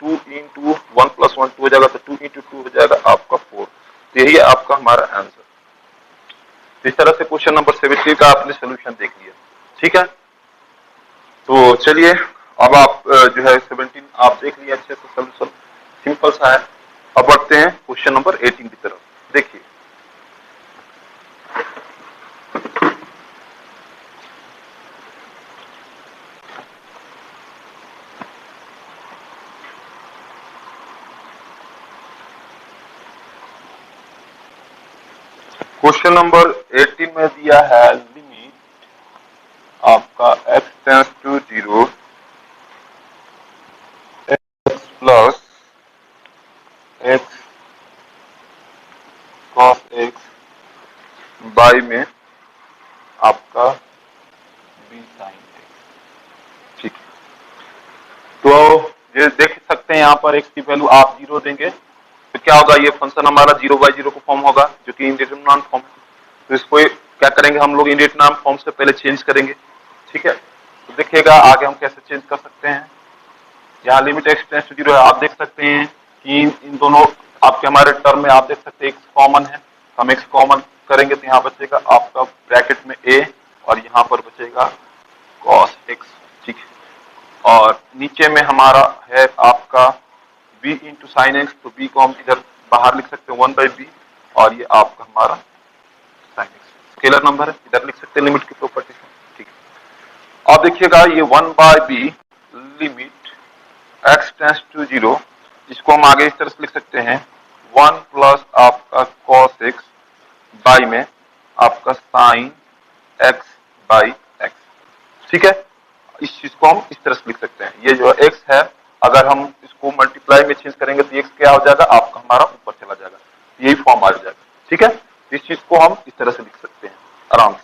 2 इंटू 1 प्लस 1 2 हो जाएगा, तो 2 इंटू 2 हो जाएगा आपका 4, तो यही है आपका हमारा आंसर। तो इस तरह से क्वेश्चन नंबर 70 का आपने सोल्यूशन देख लिया, ठीक है। तो चलिए अब आप जो है 17 आप देख लिया अच्छे से, सोल्यूशन सिंपल सा है। अब बढ़ते हैं क्वेश्चन नंबर 18 की तरफ, देखिए क्वेश्चन नंबर 18 में दिया है लिमिट आपका x tends to 0 x plus x cos x by में आपका b sin x, ठीक है। तो ये देख सकते हैं यहाँ पर x की वैल्यू आप 0 देंगे तो क्या होगा, ये फंक्शन हमारा 0/0 को फॉर्म होगा जो कि इंडिटरमिनेंट फॉर्म है, तो इसको क्या करेंगे हम लोग इंडिटरमिनेंट फॉर्म से पहले चेंज करेंगे, ठीक है। तो देखिएगा आगे हम कैसे चेंज कर सकते हैं, यहाँ लिमिट x टेंड्स टू 0 है, आप देख सकते हैं कि इन दोनों आपके हमारे टर्म में आप देख सकते हैं x कॉमन है, हम x कॉमन करेंगे तो यहाँ बचेगा आपका ब्रैकेट में a और यहाँ पर बचेगा cos x, ठीक है, और नीचे में हमारा है आपका b इंटू साइन एक्स, तो b को हम इधर बाहर लिख सकते हैं 1/b और ये आपका हमारा साइन एक्स स्केलर नंबर है, इधर लिख सकते हैं लिमिट की प्रॉपर्टी से, ठीक है। अब देखिएगा ये 1/b limit x tends to 0, इसको हम आगे इस तरह से लिख सकते हैं 1 प्लस आपका cos x बाई में आपका साइन x बाई x, ठीक है। इस चीज को हम इस तरह से लिख सकते हैं, ये जो x है अगर हम इसको मल्टीप्लाई में चेंज करेंगे तो x क्या हो जाएगा आपका हमारा ऊपर चला जाएगा, यही फॉर्म आ जाएगा, ठीक है। इस चीज को हम इस तरह से लिख सकते हैं आराम से।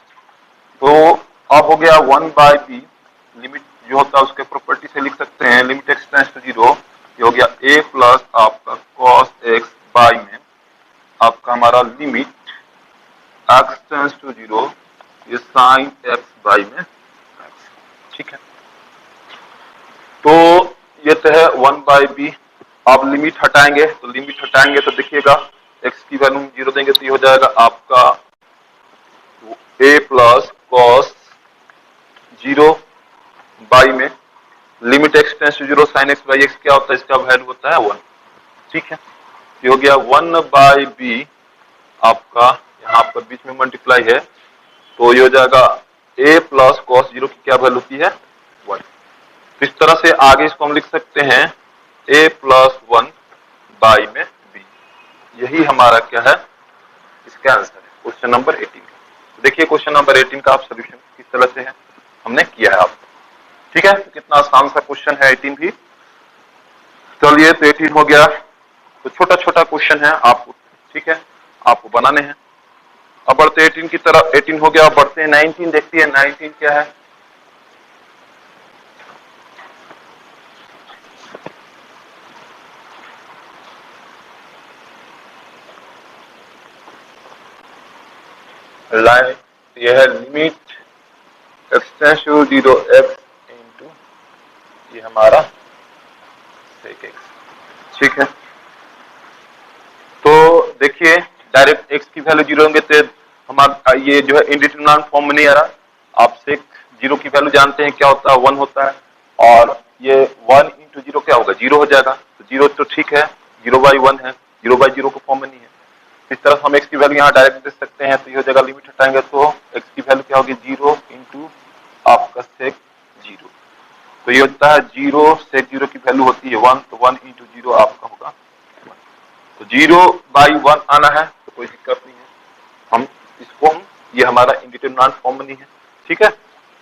तो अब हो गया 1/b लिमिट जो होता है उसके प्रॉपर्टी से लिख सकते हैं लिमिट x टेंड्स टू 0, ये हो गया a प्लस आपका cos x बाई में आपका हमारा लिमिट x टेंस टू 0 ये साइन x बाई में x, ठीक है। तो ये तो है 1/b। आप लिमिट हटाएंगे तो देखिएगा x की वैल्यू 0 देंगे तो ये हो जाएगा आपका a प्लस कॉस 0 बाई में limit x tends to 0 sine x by x क्या होता है, इसका वैल्यू होता है 1, ठीक है। ये हो गया 1/b आपका, यहाँ पर बीच में मल्टीप्लाई है तो ये हो जाएगा a प्लस कॉस 0 की क्या वैल्यू होती है 1। इस तरह से आगे इसको हम लिख सकते हैं a प्लस 1 बाई में b। यही हमारा क्या है, इसका आंसर है क्वेश्चन नंबर 18। तो देखिए क्वेश्चन नंबर 18 का आप सोल्यूशन किस तरह से है हमने किया है आप, ठीक है। कितना आसान सा क्वेश्चन है 18 भी। चलिए तो 18 हो गया, तो छोटा छोटा क्वेश्चन है आपको, ठीक है, आपको बनाने हैं। अब बढ़ते 18 की तरफ, 18 हो गया, अब बढ़ते हैं 19। देखते हैं 19 क्या है। लाइन यह है limit x tends to 0 x into ये हमारा sec x, ठीक है। तो देखिए डायरेक्ट x की वैल्यू 0 होंगे तो हमारा ये जो है इंडिटरमिनेंट फॉर्म में नहीं आ रहा। आप sec 0 की वैल्यू जानते हैं क्या होता है, 1 होता है, और ये 1 इंटू 0 क्या होगा 0 हो जाएगा। तो 0 तो ठीक है, 0/1 है, 0/0 को फॉर्म में नहीं है। इस तरह से हम x की वैल्यू यहाँ डायरेक्ट दे सकते हैं। तो ये जगह लिमिट हटाएंगे तो x की वैल्यू क्या होगी 0 इंटू आपका sec 0। तो ये होता है 0 sec 0 की वैल्यू होती है 1, तो 1 इंटू 0 आपका होगा 1। तो 0/1 आना है तो कोई दिक्कत नहीं है, हम इसको ये हमारा इंडिटरमिनेंट फॉर्म में नहीं है, ठीक है।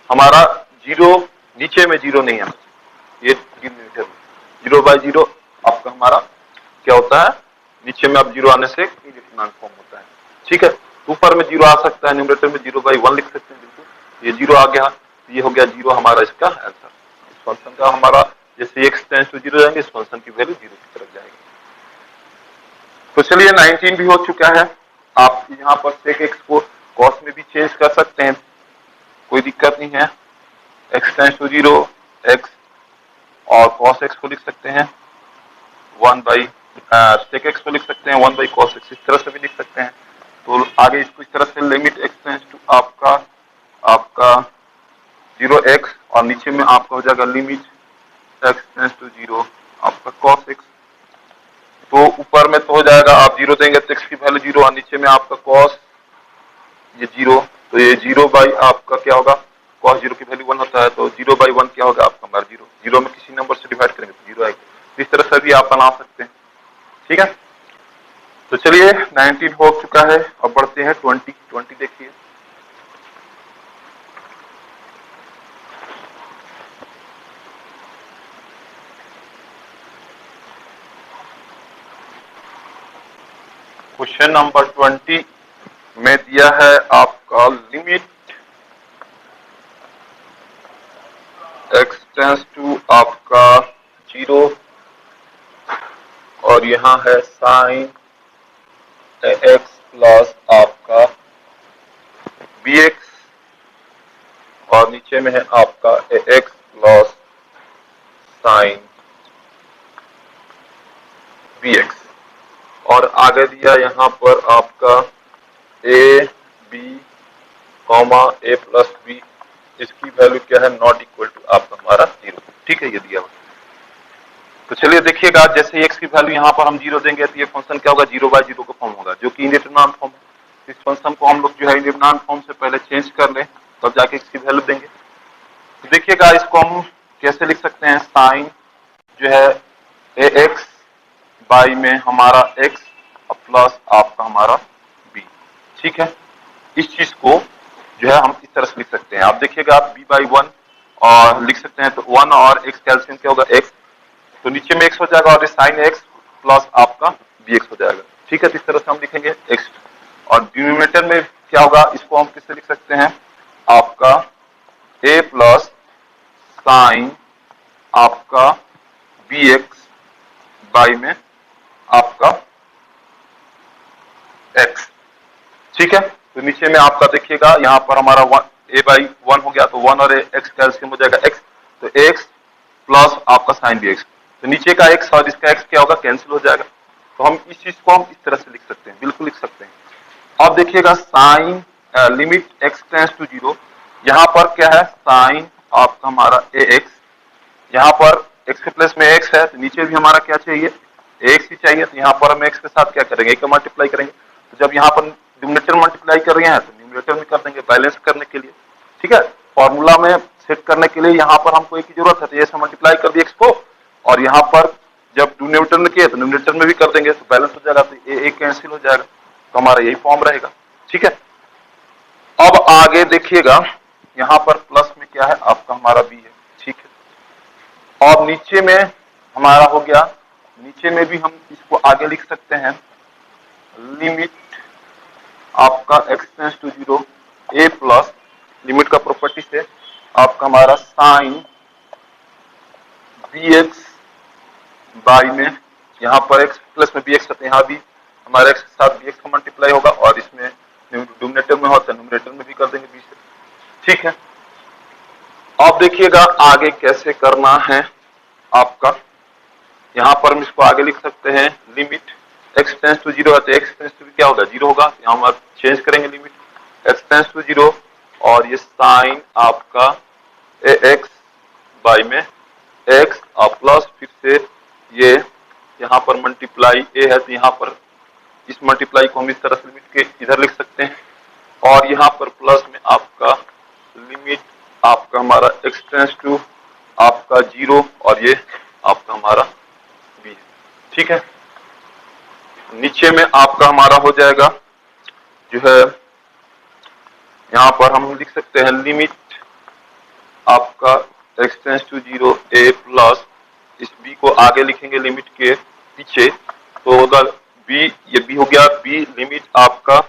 हमारा 0 नीचे में 0 नहीं है, ये 0/0 आपका हमारा क्या होता है, नीचे में अब 0 आने से इंडिटरमिनेंट फॉर्म होता है, ठीक है। ऊपर में 0 आ सकता है, न्यूमरेटर में 0/1 लिख सकते हैं, बिल्कुल ये 0 आ गया, ये हो गया 0 हमारा इसका आंसर। इस फंक्शन का हमारा जैसे x टेंस टू 0 जाएंगे, इस फंक्शन की वैल्यू 0 की तरफ जाएगी। तो चलिए 19 भी हो चुका है। आप यहाँ पर sec x को cos में भी चेंज कर सकते हैं, कोई दिक्कत नहीं है। x टेंस टू 0 x और cos x को लिख सकते हैं 1/sec x को लिख सकते हैं 1/cos x, इस तरह से भी लिख सकते हैं। तो आगे इसको इस तरह से लिमिट x टेंस टू आपका 0x और नीचे में आपका हो जाएगा लिमिट x टेंस टू 0 आपका cos x। तो ऊपर में तो हो जाएगा आप 0 देंगे तो x की वैल्यू 0 और नीचे में आपका cos ये 0, तो ये 0 आपका क्या होगा cos 0 की वैल्यू 1 होता है, तो 0/1 क्या होगा आपका हमारा 0। 0 में किसी नंबर से डिवाइड करेंगे तो 0 आएगा। इस तरह से भी आप बना सकते हैं, ठीक है। तो चलिए 19 हो चुका है, अब बढ़ते हैं 20 देखिए। क्वेश्चन नंबर 20 में दिया है आपका लिमिट x टेंस टू आपका 0 और यहाँ है साइन x प्लस आपका bx और नीचे में है आपका x प्लस साइन bx और आगे दिया यहाँ पर आपका a b a plus b, इसकी वैल्यू क्या है नॉट इक्वल टू आपका हमारा 0, ठीक है, ये दिया हुआ। तो चलिए देखिएगा जैसे x की वैल्यू यहाँ पर हम 0 देंगे तो ये फंक्शन क्या होगा 0/0 का फॉर्म होगा, जो कि इंडिटरमिनेंट फॉर्म है। इस फंक्शन को हम लोग जो है इंडिटरमिनेंट फॉर्म से पहले चेंज कर लें तब जाके x की वैल्यू देंगे। तो देखिएगा इसको हम कैसे लिख सकते हैं, साइन जो है ax बाई में हमारा x प्लस आपका हमारा b, ठीक है। इस चीज को जो है हम इस तरह से लिख सकते हैं। आप देखिएगा आप b/1 और लिख सकते हैं, तो 1 और x कैल्सियम क्या होगा x, तो नीचे में x हो जाएगा और साइन x प्लस आपका bx हो जाएगा, ठीक है। तो इस तरह से हम लिखेंगे x और डिनोमिनेटर में क्या होगा, इसको हम किससे लिख सकते हैं आपका a प्लस साइन आपका bx बाई में आपका x, ठीक है। तो नीचे में आपका देखिएगा यहाँ पर हमारा a बाई 1 हो गया, तो 1 और x का एलसीएम हो जाएगा x, तो x प्लस आपका साइन bx, तो नीचे का x और इसका x क्या होगा, कैंसिल हो जाएगा। तो हम इस चीज को हम इस तरह से लिख सकते हैं, बिल्कुल लिख सकते हैं। अब देखिएगा sine limit x tends to 0, यहाँ पर क्या है, साइन आपका हमारा ax, यहाँ पर x के प्लेस में x है, तो नीचे भी हमारा क्या चाहिए, ax ही चाहिए, तो यहाँ पर हम x के साथ क्या करेंगे, एक मल्टीप्लाई करेंगे। तो जब यहाँ पर डिनोमिनेटर मल्टीप्लाई कर रहे हैं तो न्यूमरेटर में कर देंगे बैलेंस करने के लिए, ठीक है। फॉर्मूला में सेट करने के लिए यहाँ पर हमको एक ही जरूरत है, तो ऐसे मल्टीप्लाई कर दिए x को, और यहाँ पर जब डिनोमिनेटर में किए तो न्यूमरेटर में भी कर देंगे, तो बैलेंस हो जाएगा, तो a कैंसिल हो जाएगा, तो हमारा यही फॉर्म रहेगा, ठीक है। अब आगे देखिएगा यहाँ पर प्लस में क्या है आपका हमारा b है, ठीक है। और नीचे में हमारा हो गया, नीचे में भी हम इसको आगे लिख सकते हैं, लिमिट आपका x tends to 0 a plus limit का प्रॉपर्टी से आपका हमारा साइन bx बाई में, यहाँ पर x प्लस में bx है, यहाँ भी हमारे x के साथ bx का मल्टीप्लाई होगा, और इसमें डिनोमिनेटर में होता है न्यूमरेटर में भी कर देंगे b से, ठीक है। अब देखिएगा आगे कैसे करना है आपका, यहाँ पर हम इसको आगे लिख सकते हैं, लिमिट x टेंड्स टू 0 है, तो x टेंड्स टू क्या होगा, 0 होगा, यहाँ हम चेंज करेंगे लिमिट x टेंड्स टू 0, और ये साइन आपका ax बाई में x और प्लस फिर से ये यहाँ पर मल्टीप्लाई a है, तो यहाँ पर इस मल्टीप्लाई को हम इस तरह से लिमिट के इधर लिख सकते हैं, और यहाँ पर प्लस में आपका लिमिट आपका हमारा x टेंड्स टू आपका 0, और ये आपका हमारा b है, ठीक है। नीचे में आपका हमारा हो जाएगा जो है, यहाँ पर हम लिख सकते हैं लिमिट आपका x tends to 0 a plus, इस b को आगे लिखेंगे लिमिट के पीछे, तो होगा b, ये b हो गया b लिमिट आपका,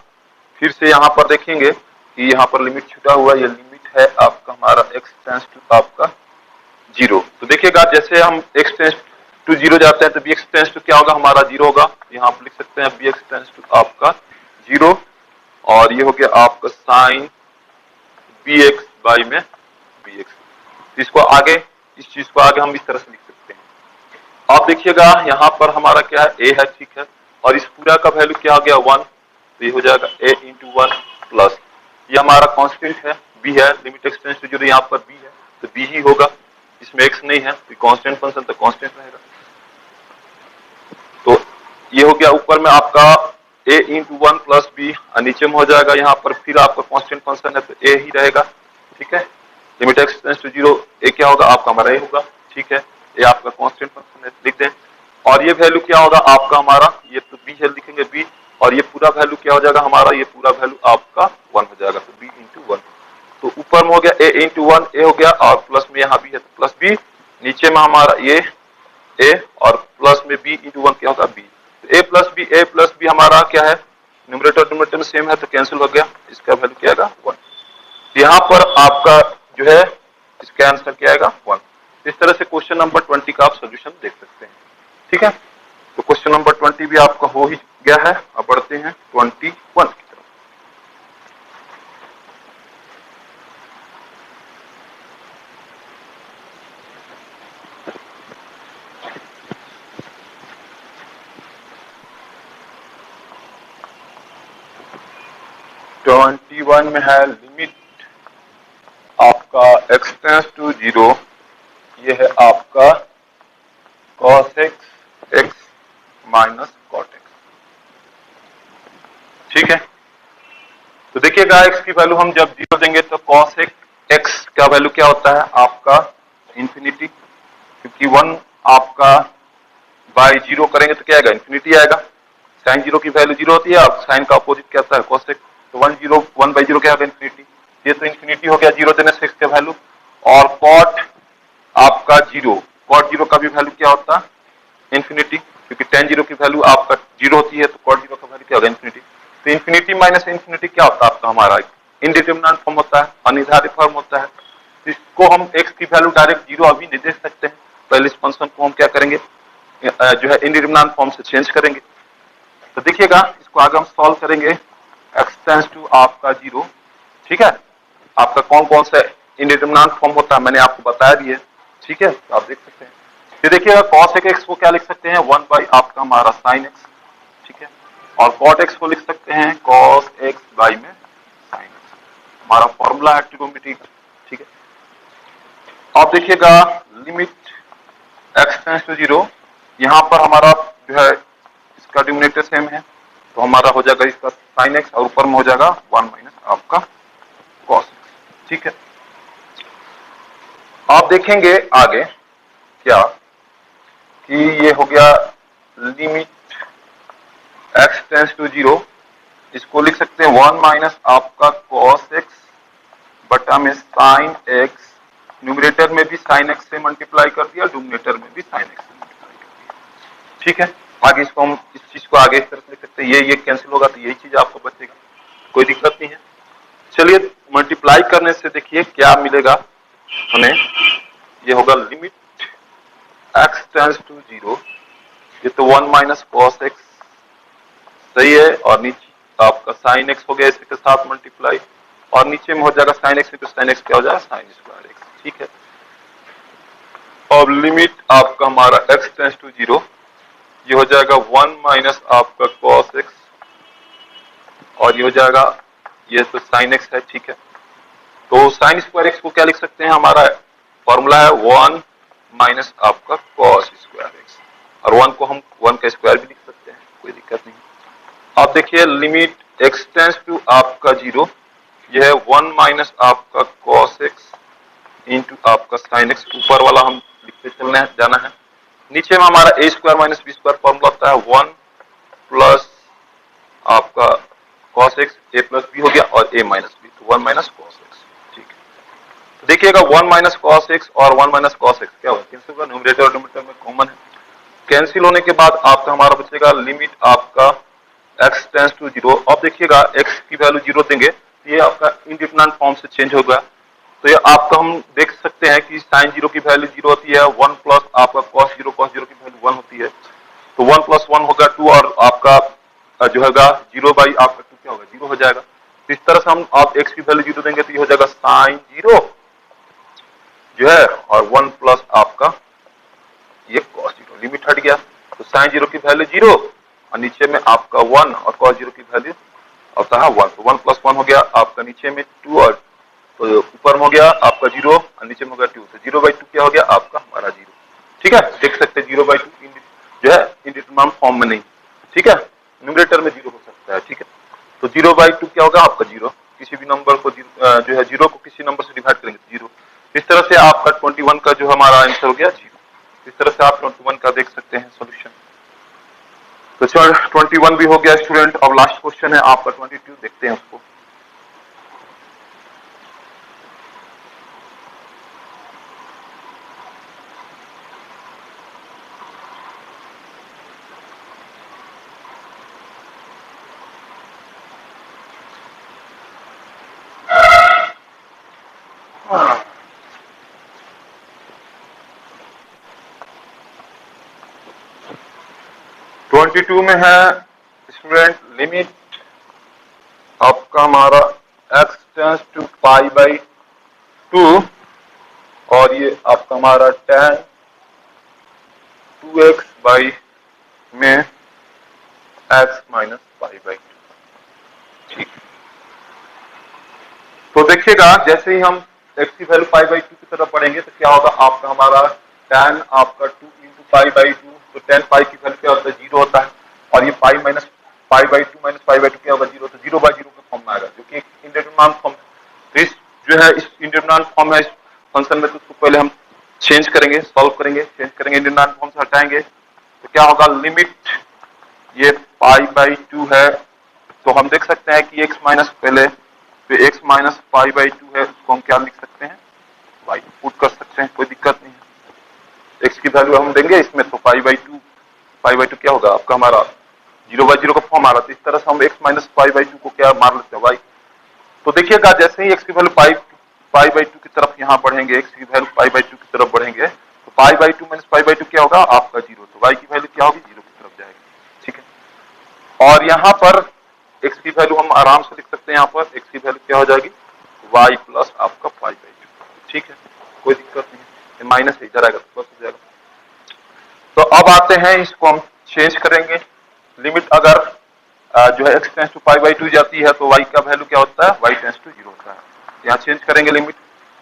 फिर से यहाँ पर देखेंगे कि यहाँ पर लिमिट छूटा हुआ, ये लिमिट है आपका हमारा x टेंड्स टू आपका 0, तो देखिएगा जैसे हम x टेंड्स टू 0 जाते हैं तो bx टेंड्स टू क्या होगा, हमारा 0 होगा, यहाँ पर लिख सकते हैं bx टेंड्स टू आपका 0, और ये हो गया आपका साइन bx बाई में bx, तो इसको आगे, इस चीज को आगे हम इस तरह से लिख सकते हैं। आप देखिएगा यहाँ पर हमारा क्या है, a है, ठीक है, और इस पूरा का वैल्यू क्या आ गया 1, तो ये हो जाएगा a इंटू 1 प्लस, ये हमारा कांस्टेंट है b है, लिमिट x टेंड्स टू 0, यहाँ पर b है तो b ही होगा, इसमें x नहीं है, तो कांस्टेंट फंक्शन तो कांस्टेंट रहेगा। तो ये हो गया ऊपर में आपका a इंटू 1 प्लस b, नीचे में हो जाएगा यहाँ पर फिर आपका कांस्टेंट फंक्शन है तो a ही रहेगा, ठीक है। Limit x tends to 0 a क्या होगा आपका हमारा a होगा, ठीक है, ये आपका कांस्टेंट फंक्शन है, लिख दें। और ये वैल्यू क्या होगा आपका हमारा, ये तो b है, लिखेंगे b, और ये पूरा वैल्यू क्या हो जाएगा हमारा, ये पूरा वैल्यू आपका 1 हो जाएगा, तो b इंटू 1, तो ऊपर में हो गया a इंटू 1 a हो गया, और प्लस में यहाँ b है तो प्लस b, नीचे में हमारा ये a और प्लस में b इंटू 1 क्या होगा b, तो a प्लस b हमारा क्या है, न्यूमरेटर में सेम है तो कैंसिल हो गया, इसका वैल्यू क्या आएगा 1। यहाँ पर आपका जो है इसका आंसर क्या आएगा 1। इस तरह से क्वेश्चन नंबर 20 का आप सोल्यूशन देख सकते हैं, ठीक है। तो क्वेश्चन नंबर 20 भी आपका हो ही गया है। अब बढ़ते हैं 21 की तरफ। ट्वेंटी वन में है लिमिट आपका x टेंड्स टू 0, ये है आपका cos x minus cot x, ठीक है। तो देखिएगा x की वैल्यू हम जब 0 देंगे तो cos x का वैल्यू क्या होता है आपका इंफिनिटी, क्योंकि 1 आपका बाई 0 करेंगे तो क्या आएगा इंफिनिटी आएगा। साइन 0 की वैल्यू 0 होती है, अब साइन का अपोजिट क्या होता है cos x, तो 1 बाई 0 क्या होगा इंफिनिटी, ये तो इंफिनिटी हो गया 0 देने से x का वैल्यू। और cot आपका 0, cot 0 का भी वैल्यू क्या होता है इंफिनिटी, क्योंकि tan 0 की वैल्यू आपका 0 होती है तो cot 0 का वैल्यू क्या होगा इंफिनिटी। तो इंफिनिटी माइनस इंफिनिटी क्या होता है आपका हमारा इनडिटरमिनेट फॉर्म होता है, अनिर्धारित फॉर्म होता है। तो इसको हम x की वैल्यू डायरेक्ट 0 अभी नहीं देख सकते हैं, पहले इस फंक्शन को हम क्या करेंगे जो है इनडिटरमिनेट फॉर्म से चेंज करेंगे। तो देखिएगा इसको आगे हम सॉल्व करेंगे x टेंस टू आपका 0, ठीक है। आपका कौन कौन सा इंडिटरमिनेंट फॉर्म होता है मैंने आपको बताया भी है, ठीक है, तो आप देख सकते हैं। फिर देखिएगा cos x को क्या लिख सकते हैं 1 बाई आपका हमारा sin x, ठीक है, और cot x को लिख सकते हैं cos x बाई में sin x, हमारा फॉर्मूला है ट्रिगोनोमेट्री का, ठीक है। अब देखिएगा लिमिट x टेंस टू 0, यहां पर हमारा जो है इसका डिनोमिनेटर सेम है, तो हमारा हो जाएगा इसका sin x और ऊपर में हो जाएगा 1 माइनस आपका cos x, ठीक है। आप देखेंगे आगे क्या कि ये हो गया लिमिट x टेंस टू 0, इसको लिख सकते हैं 1 माइनस आपका cos x बटा में sin x, न्यूमरेटर में भी sin x से मल्टीप्लाई कर दिया, डिनोमिनेटर में भी sin x से मल्टीप्लाई कर दिया, ठीक है। आगे इसको हम इस चीज को आगे इस तरह से लिख सकते हैं, ये कैंसिल होगा तो यही चीज आपको बचेगा, कोई दिक्कत नहीं है। चलिए मल्टीप्लाई करने से देखिए क्या मिलेगा हमें, ये होगा लिमिट x टेंस टू 0, ये तो 1 माइनस cos x सही है, और नीचे आपका sin x हो गया इसके साथ मल्टीप्लाई, और नीचे में हो जाएगा sin x, तो sin x क्या हो जाएगा sin स्क्वायर x, ठीक है। अब लिमिट आपका हमारा x टेंस टू 0, ये हो जाएगा 1 माइनस आपका cos x, और ये हो जाएगा ये तो sin x है, ठीक है। तो sin स्क्वायर x को क्या लिख सकते हैं, हमारा फॉर्मूला है 1 माइनस आपका cos स्क्वायर x, और 1 को हम 1 का स्क्वायर भी लिख सकते हैं, कोई दिक्कत नहीं। अब देखिए लिमिट x टेंस टू आपका 0, यह है 1 माइनस आपका cos x इंटू आपका sin x, ऊपर वाला हम लिखते चलना है जाना है, नीचे में हमारा a square minus b square formula होता है 1 प्लस आपका cos x, a plus b हो गया, और a माइनस b, तो 1 माइनस cos x, ठीक है। तो देखिएगा 1 माइनस cos x और 1 माइनस cos x क्या होगा, कैंसिल होगा, न्यूमरेटर और डिनोमिनेटर में कॉमन है, कैंसिल होने के बाद आपका हमारा बचेगा लिमिट आपका x टेंस टू 0। अब देखिएगा x की वैल्यू 0 देंगे, ये आपका इंडिटरमिनेंट फॉर्म से चेंज होगा, तो ये आपका हम देख सकते हैं कि sin 0 की वैल्यू 0 होती है, 1 प्लस आपका cos 0 की वैल्यू 1 होती है, तो 1 प्लस 1 होगा 2, और आपका जो होगा 0 बाई आपका 2 क्या होगा 0 हो जाएगा। तो इस तरह से हम आप x की वैल्यू 0 देंगे तो ये हो जाएगा sin 0 जो है, और 1 प्लस आपका ये cos 0, लिमिट हट गया, तो sin 0 की वैल्यू 0, और नीचे में आपका 1, और cos 0 की वैल्यू होता है 1, तो 1 प्लस 1 हो गया आपका नीचे में 2, और तो ऊपर में हो गया आपका 0, और नीचे में हो गया 2, तो 0 बाई 2 क्या हो गया आपका हमारा 0, ठीक है। देख सकते हैं 0 बाई 2 जो है इंडिटरमिनेंट फॉर्म में नहीं, ठीक है, न्यूमरेटर में 0 हो सकता है, ठीक है। तो 0 बाई 2 क्या होगा आपका 0, किसी भी नंबर को जो है 0 को किसी नंबर से डिवाइड करेंगे 0, इस तरह से आपका 21 का जो हमारा आंसर हो गया 0, इस तरह से आप 21 का देख सकते हैं सोल्यूशन। तो चल 21 भी हो गया स्टूडेंट। अब लास्ट क्वेश्चन है आपका 22, देखते हैं उसको। ट्वेंटी टू में है स्टूडेंट लिमिट आपका हमारा x tends to pi by 2, और ये आपका हमारा tan 2x बाई में x माइनस पाई बाई 2, ठीक। तो देखिएगा जैसे ही हम x की वैल्यू पाई बाई 2 की तरफ बढ़ेंगे तो क्या होगा आपका हमारा tan आपका 2 इंटू पाई बाई 2, तो tan पाई की वैल्यू क्या होता है 0 होता है, और ये pi minus pi by 2 minus pi by 2 क्या होगा 0, तो 0 बाई 0 का फॉर्म में आएगा, जो कि एक इंडिटरमिनेंट फॉर्म है। तो इस जो है इस इंडिटरमिनेंट फॉर्म है इस फंक्शन में, तो उसको पहले हम चेंज करेंगे, सॉल्व करेंगे, चेंज करेंगे, इंडिटरमिनेंट फॉर्म से हटाएंगे, तो क्या होगा लिमिट ये पाई बाई 2 है, तो हम देख सकते हैं कि x माइनस पहले तो x माइनस पाई बाई 2 है, उसको हम क्या लिख सकते हैं y पुट कर सकते हैं, कोई दिक्कत नहीं है। x की वैल्यू हम देंगे इसमें, तो पाई बाई 2 क्या होगा आपका हमारा 0 बाई 0 का फॉर्म आ रहा था, इस तरह से हम x माइनस पाई बाई 2 को क्या मार लेते हैं y। तो देखिएगा जैसे ही x की वैल्यू पाई बाई 2 की तरफ यहाँ बढ़ेंगे, x की वैल्यू पाई बाई 2 की तरफ बढ़ेंगे, तो पाई बाई 2 माइनस पाई बाई 2 क्या होगा आपका 0, तो y की वैल्यू क्या होगी 0 की तरफ जाएगी, ठीक है। और यहाँ पर x की वैल्यू हम आराम से लिख सकते हैं। यहाँ पर x की वैल्यू क्या हो जाएगी, y प्लस आपका 5/2। ठीक है, कोई दिक्कत नहीं, माइनस इधर आएगा तो प्लस हो जाएगा। तो अब आते हैं, इसको हम चेंज करेंगे। लिमिट अगर जो है x टेंस टू पाई/2 जाती है तो y का वैल्यू क्या होता है, y टेंस टू 0 होता है। यहाँ चेंज करेंगे लिमिट,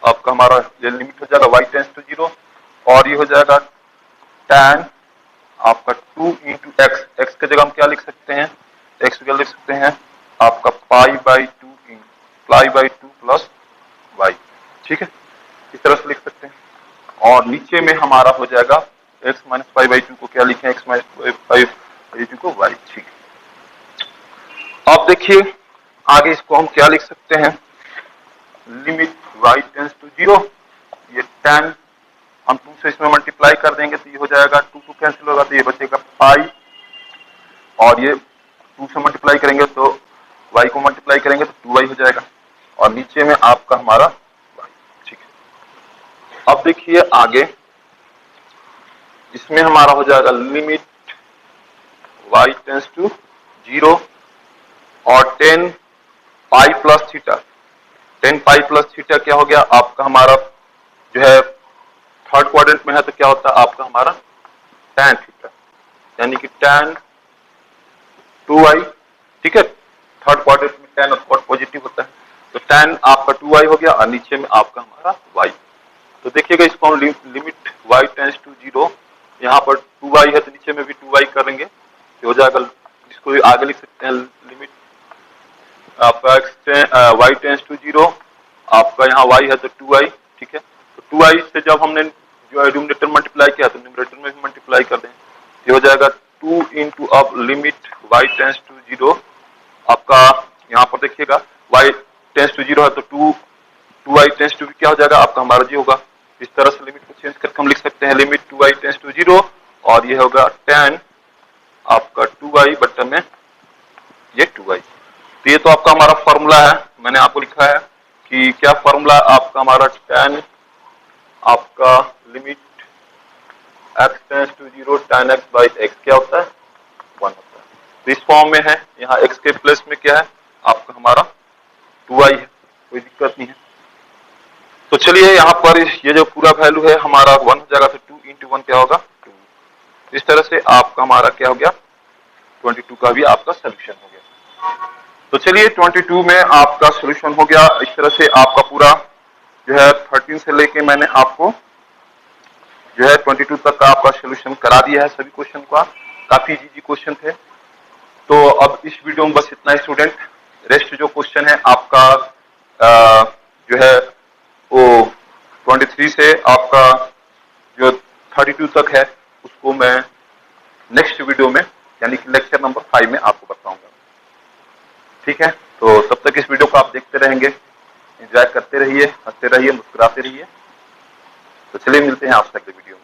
आपका हमारा ये लिमिट हो जाएगा y टेंस टू 0 और ये हो जाएगा tan आपका 2 इंटू एक्स। एक्स की जगह हम क्या लिख सकते हैं, एक्स की जगह लिख सकते हैं आपका पाई/2 प्लस y। ठीक है, इस तरह से लिख सकते हैं। और नीचे में हमारा हो जाएगा x माइनस पाई/2 को क्या लिखें, x माइनस पाई/2 को y। ठीक है, अब देखिए आगे इसको हम क्या लिख सकते हैं, लिमिट y टेंस टू 0, ये tan हम 2 से इसमें मल्टीप्लाई कर देंगे तो ये हो जाएगा 2 2 कैंसिल होगा तो ये बचेगा पाई, और ये 2 से मल्टीप्लाई करेंगे तो y को मल्टीप्लाई करेंगे तो 2y हो जाएगा, और नीचे में आपका हमारा y। ठीक है, अब देखिए आगे इसमें हमारा हो जाएगा लिमिट y टेंस टू 0 और 10 pi plus theta. 10 pi plus theta क्या हो गया आपका हमारा जो है थर्ड क्वाड्रेंट में है तो क्या होता है आपका हमारा tan थीटा, यानी कि tan 2y। ठीक है, थर्ड क्वाड्रेंट में tan और cot पॉजिटिव होता है तो tan आपका 2y हो गया और नीचे में आपका हमारा y। तो देखिएगा इसको हम लिमिट y टेंस टू 0, यहाँ पर 2y है तो नीचे में भी 2y करेंगे तो हो जाएगा, इसको आगे लिख सकते हैं लिमिट आपका y टेंस टू 0, आपका यहाँ y है तो 2y। ठीक है, तो 2y से जब हमने जो है न्यूमरेटर मल्टीप्लाई किया तो न्यूमरेटर में भी मल्टीप्लाई कर दें, ये हो जाएगा 2 इंटू अब लिमिट y टेंस टू 0 आपका यहाँ पर देखिएगा y टेंस टू 0 है तो 2y टेंस टू क्या हो जाएगा आपका हमारा जी होगा। इस तरह से लिमिट को चेंज करके हम लिख सकते हैं लिमिट 2y टेंस टू 0 और ये होगा tan आपका 2y बट्टा में ये 2y। तो ये तो आपका हमारा फॉर्मूला है, मैंने आपको लिखा है कि क्या फॉर्मूला आपका हमारा tan आपका limit x tends to 0 tan x by x क्या होता है 1 होता है। तो इस फॉर्म में है, यहाँ x के प्लेस में क्या है आपका हमारा 2y है, कोई दिक्कत नहीं है। तो चलिए यहाँ पर ये जो पूरा वैल्यू है हमारा 1 हो जाएगा तो 2 इंटू 1 क्या होगा 2। इस तरह से आपका हमारा क्या हो गया 22 का भी आपका सोल्यूशन हो गया। तो चलिए 22 में आपका सोल्यूशन हो गया। इस तरह से आपका पूरा जो है 13 से लेके मैंने आपको जो है 22 तक का आपका सोल्यूशन करा दिया है सभी क्वेश्चन का, काफी इजी क्वेश्चन थे। तो अब इस वीडियो में बस इतना ही स्टूडेंट, रेस्ट जो क्वेश्चन है आपका जो है वो 23 से आपका जो 32 तक है उसको मैं नेक्स्ट वीडियो में यानी कि लेक्चर नंबर 5 में आपको बताऊंगा। ठीक है, तो तब तक इस वीडियो को आप देखते रहेंगे, एंजॉय करते रहिए, हंसते रहिए, मुस्कुराते रहिए। तो चलिए मिलते हैं आपसे अगले वीडियो में।